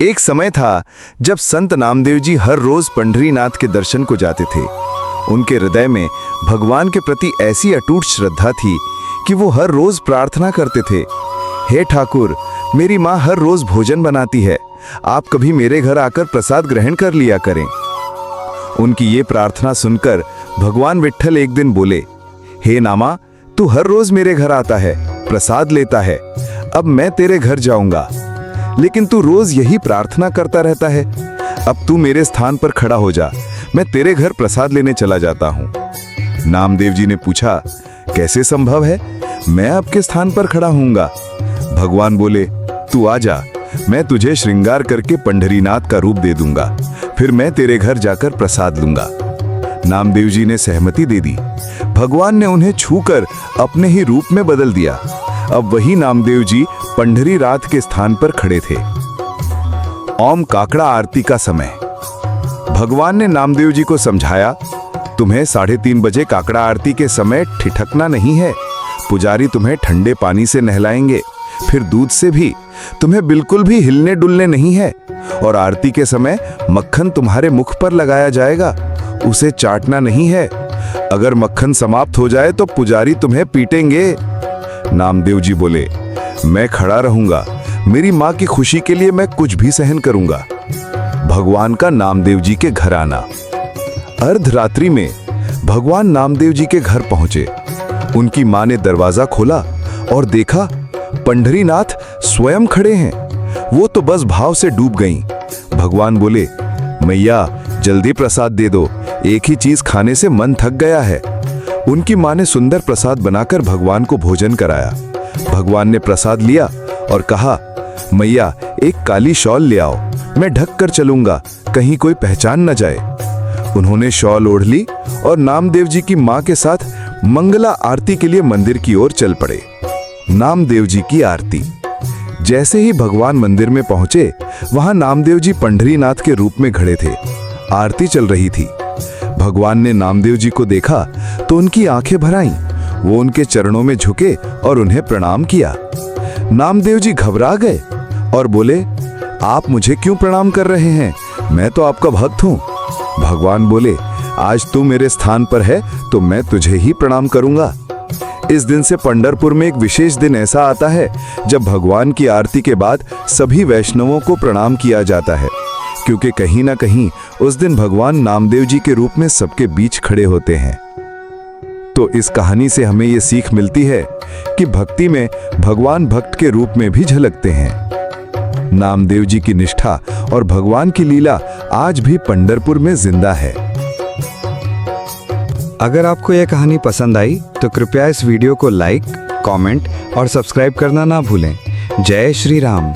एक समय था जब संत नामदेव जी हर रोज पंढरीनाथ के दर्शन को जाते थे। उनके हृदय में भगवान के प्रति ऐसी अटूट श्रद्धा थी कि वो हर रोज प्रार्थना करते थे, हे ठाकुर, मेरी माँ हर रोज भोजन बनाती है, आप कभी मेरे घर आकर प्रसाद ग्रहण कर लिया करें। उनकी ये प्रार्थना सुनकर भगवान विट्ठल एक दिन बोले, हे नामा, तू हर रोज मेरे घर आता है, प्रसाद लेता है, अब मैं तेरे घर जाऊंगा, लेकिन तू रोज यही प्रार्थना करता रहता है। अब तू मेरे स्थान पर खड़ा हो जा, मैं तेरे घर प्रसाद लेने चला जाता हूं। नामदेव जी ने पूछा, कैसे संभव है, मैं आपके स्थान पर खड़ा होऊंगा? भगवान बोले, तू आ जा, मैं तुझे श्रृंगार करके पंढरीनाथ का रूप दे दूंगा, फिर मैं तेरे घर जाकर प्रसाद लूंगा। नामदेव जी ने सहमति दे दी। भगवान ने उन्हें छूकर अपने ही रूप में बदल दिया। अब वही नामदेव जी पंढरीनाथ के स्थान पर खड़े थे। ओम काकड़ा आरती का समय। भगवान ने नामदेव जी को समझाया, तुम्हें 3:30 बजे काकड़ा आरती के समय ठिठकना नहीं है। पुजारी तुम्हें ठंडे पानी से नहलाएंगे, फिर दूध से भी। तुम्हें बिल्कुल भी हिलने डुलने नहीं है। और आरती के समय मक्खन तुम्हारे मुख पर लगाया जाएगा, उसे चाटना नहीं है। अगर मक्खन समाप्त हो जाए तो पुजारी तुम्हें पीटेंगे। नामदेव जी बोले, मैं खड़ा रहूंगा, मेरी माँ की खुशी के लिए मैं कुछ भी सहन करूंगा। भगवान का नामदेव जी के घर आना। अर्धरात्रि में भगवान नामदेव जी के घर पहुंचे। उनकी माँ ने दरवाजा खोला और देखा पंढरीनाथ स्वयं खड़े हैं। वो तो बस भाव से डूब गईं। भगवान बोले, मैया, जल्दी प्रसाद दे दो, एक ही चीज खाने से मन थक गया है। उनकी माँ ने सुंदर प्रसाद बनाकर भगवान को भोजन कराया। भगवान ने प्रसाद लिया और कहा, मैया, एक काली शॉल ले आओ, मैं ढक कर चलूंगा, कहीं कोई पहचान न जाए। उन्होंने शॉल ओढ़ ली और नामदेव जी की माँ के साथ मंगला आरती के लिए मंदिर की ओर चल पड़े। नामदेव जी की आरती। जैसे ही भगवान मंदिर में पहुंचे, वहां नामदेव जी पंढरीनाथ के रूप में खड़े थे। आरती चल रही थी। भगवान ने नामदेव जी को देखा तो उनकी आंखें भर आईं। वो उनके चरणों में झुके और उन्हें प्रणाम किया। नामदेव जी घबरा गए और बोले, आप मुझे क्यों प्रणाम कर रहे हैं? मैं तो आपका भक्त हूं। भगवान बोले, आज तू मेरे स्थान पर है तो मैं तुझे ही प्रणाम करूंगा। इस दिन से पंढरपुर में एक विशेष दिन ऐसा आता है जब भगवान की आरती के बाद सभी वैष्णवों को प्रणाम किया जाता है, क्योंकि कहीं ना कहीं उस दिन भगवान नामदेव जी के रूप में सबके बीच खड़े होते हैं। तो इस कहानी से हमें ये सीख मिलती है कि भक्ति में भगवान भक्त के रूप में भी झलकते हैं। नामदेव जी की निष्ठा और भगवान की लीला आज भी पंढरपुर में जिंदा है। अगर आपको यह कहानी पसंद आई तो कृपया इस वीडियो को लाइक, कमेंट और सब्सक्राइब करना ना भूलें। जय श्री राम।